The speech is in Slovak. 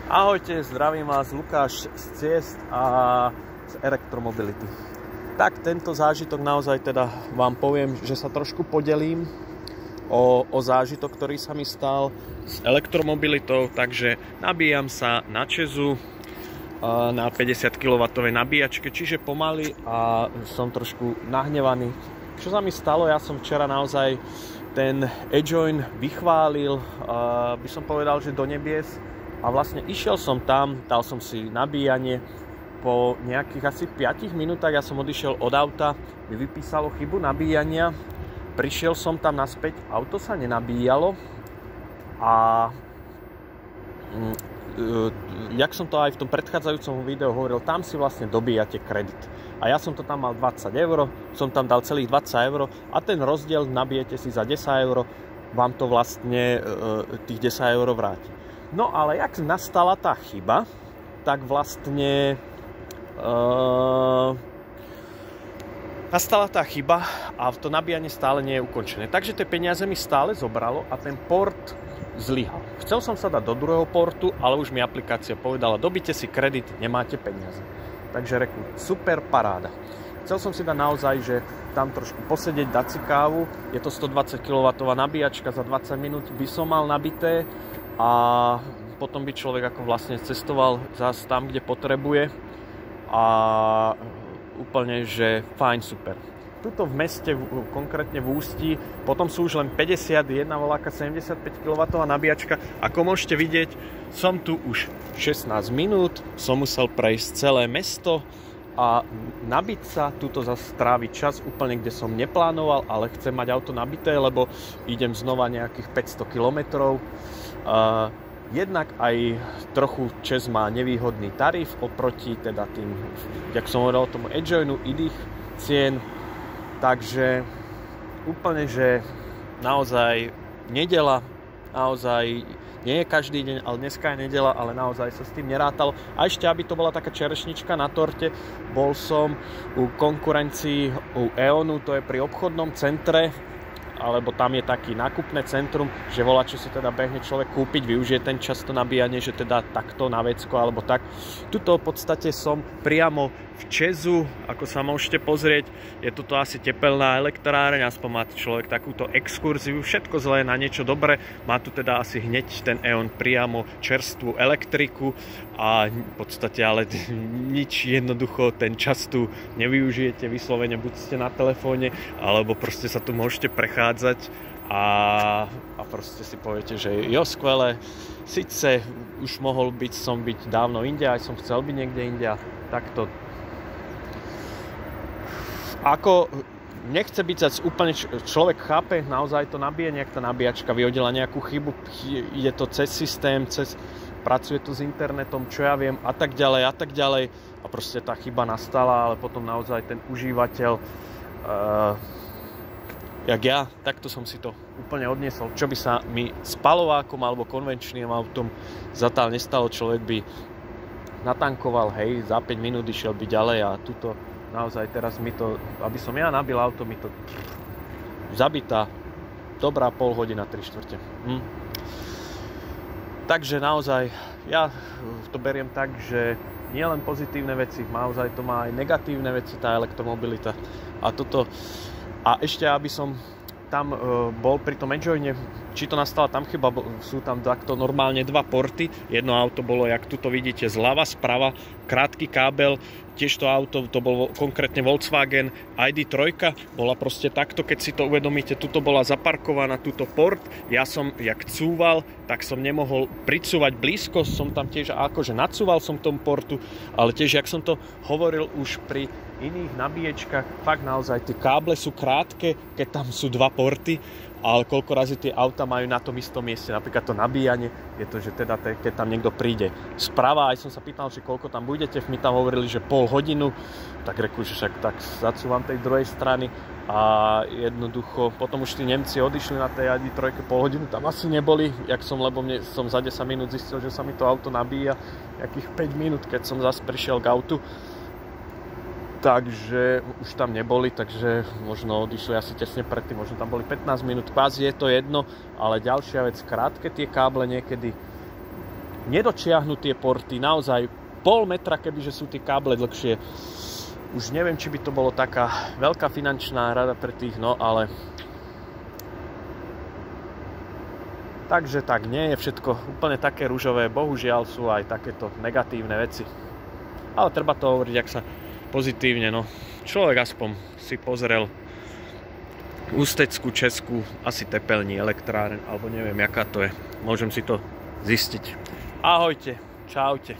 Ahojte, zdravím vás, Lukáš z Ciest a z Elektromobility. Tak tento zážitok naozaj teda vám poviem, že sa trošku podelím o zážitok, ktorý sa mi stal s elektromobilitou. Takže nabíjam sa na ČEZu na 50 kW nabíjačke, čiže pomaly a som trošku nahnevaný. Čo sa mi stalo? Ja som včera naozaj ten e-join vychválil, by som povedal, že do nebies. A vlastne išiel som tam, dal som si nabíjanie, po nejakých asi 5 minútach ja som odišiel od auta, mi vypísalo chybu nabíjania, prišiel som tam naspäť, auto sa nenabíjalo a jak som to aj v tom predchádzajúcom videu hovoril, tam si vlastne dobíjate kredit. A ja som to tam mal 20 €, som tam dal celých 20 € a ten rozdiel nabijete si za 10 €, vám to vlastne tých 10 € vráti. No ale jak nastala tá chyba, tak vlastne nastala tá chyba a to nabíjanie stále nie je ukončené. Takže tie peniaze mi stále zobralo a ten port zlyhal. Chcel som sa dať do druhého portu, ale už mi aplikácia povedala, dobíte si kredit, nemáte peniaze. Takže reku, super paráda. Chcel som si dať naozaj, že tam trošku posedieť, dať si kávu. Je to 120 kW nabíjačka, za 20 minút by som mal nabité a potom by človek ako vlastne cestoval zase tam, kde potrebuje a úplne, že fajn, super. Tuto v meste, konkrétne v Ústí, potom sú už len 51 voláka 75 kW nabíjačka. Ako môžete vidieť, som tu už 16 minút, som musel prejsť celé mesto a nabiť sa, tuto zase stráviť čas úplne, kde som neplánoval, ale chcem mať auto nabité, lebo idem znova nejakých 500 km. Jednak aj trochu ČEZ má nevýhodný tarif oproti teda tým, jak som hovoril, tomu e-joinu, iných cien. Takže úplne, že naozaj nedeľa, naozaj nie je každý deň, ale dneska je nedeľa, ale naozaj sa s tým nerátalo. A ešte, aby to bola taká čerešnička na torte, bol som u konkurencii u E.ONu, to je pri obchodnom centre, alebo tam je taký nákupné centrum, že volá, čo si teda behne človek kúpiť, využije ten čas to nabíjanie, že teda takto na vecko alebo tak. Tuto v podstate som priamo v ČEZu, ako sa môžete pozrieť, je toto asi tepelná elektráreň, aspoň má človek takúto exkurziu, všetko zlé na niečo dobré, má tu teda asi hneď ten E.ON priamo čerstvú elektriku a v podstate ale nič, jednoducho ten čas tu nevyužijete, vyslovene buď ste na telefóne, alebo proste sa tu môžete prechádzať a proste si poviete, že jo, skvelé, síce už mohol byť dávno inde, aj som chcel byť niekde inde a takto. Ako nechce byť zase úplne, človek chápe naozaj to nabíjanie, ak tá nabíjačka vyhodila nejakú chybu, ide to cez systém, pracuje to s internetom, čo ja viem a tak ďalej a proste tá chyba nastala, ale potom naozaj ten užívateľ jak ja, takto som si to úplne odniesol. Čo by sa mi spalovákom alebo konvenčným autom zatiaľ nestalo, človek by natankoval, hej, za 5 minút išiel by ďalej a tuto naozaj teraz mi to, aby som ja nabil auto, mi to zabitá dobrá pol hodina, 3/4. Takže naozaj ja to beriem tak, že nie len pozitívne veci, naozaj to má aj negatívne veci, tá elektromobilita a toto. A ešte, aby som tam bol pri tom e-joine, či to nastala tam chyba, sú tam takto normálne dva porty, jedno auto bolo, jak tuto vidíte, zľava, sprava, krátky kábel, tiež to auto, to bol konkrétne Volkswagen ID3, bola proste takto, keď si to uvedomíte, tuto bola zaparkovaná, tuto port, ja som, jak cúval, tak som nemohol pricúvať blízko, som tam tiež, akože nacúval som tomu portu, ale tiež, jak som to hovoril už pri iných nabíječkách, fakt naozaj tie káble sú krátke, keď tam sú dva porty, ale koľko razy tie auta majú na tom istom mieste, napríklad to nabíjanie, je to, že teda keď tam niekto príde sprava, aj som sa pýtal, že koľko tam budete, mi tam hovorili, že pol hodinu, tak reku, že však tak zacúvam tej druhej strany a jednoducho, potom už tí Nemci odišli na tej ID3, pol hodinu tam asi neboli, lebo som za 10 minút zistil, že sa mi to auto nabíja, jakých 5 minút, keď som zase prišiel k autu. Takže už tam neboli, takže možno odišli asi tesne predtým, možno tam boli 15 minút, kvázi je to jedno, ale ďalšia vec, krátke tie káble niekedy nedočiahnu tie porty, naozaj pol metra, kebyže sú tie káble dlhšie. Už neviem, či by to bolo taká veľká finančná rada pre tých, no ale... Takže tak, nie je všetko úplne také ružové, bohužiaľ sú aj takéto negatívne veci. Ale treba to hovoriť, ak sa pozitívne, no. Človek aspoň si pozrel ústeckú, českú, asi tepelní elektráreň, alebo neviem, jaká to je. Môžem si to zistiť. Ahojte, čaute.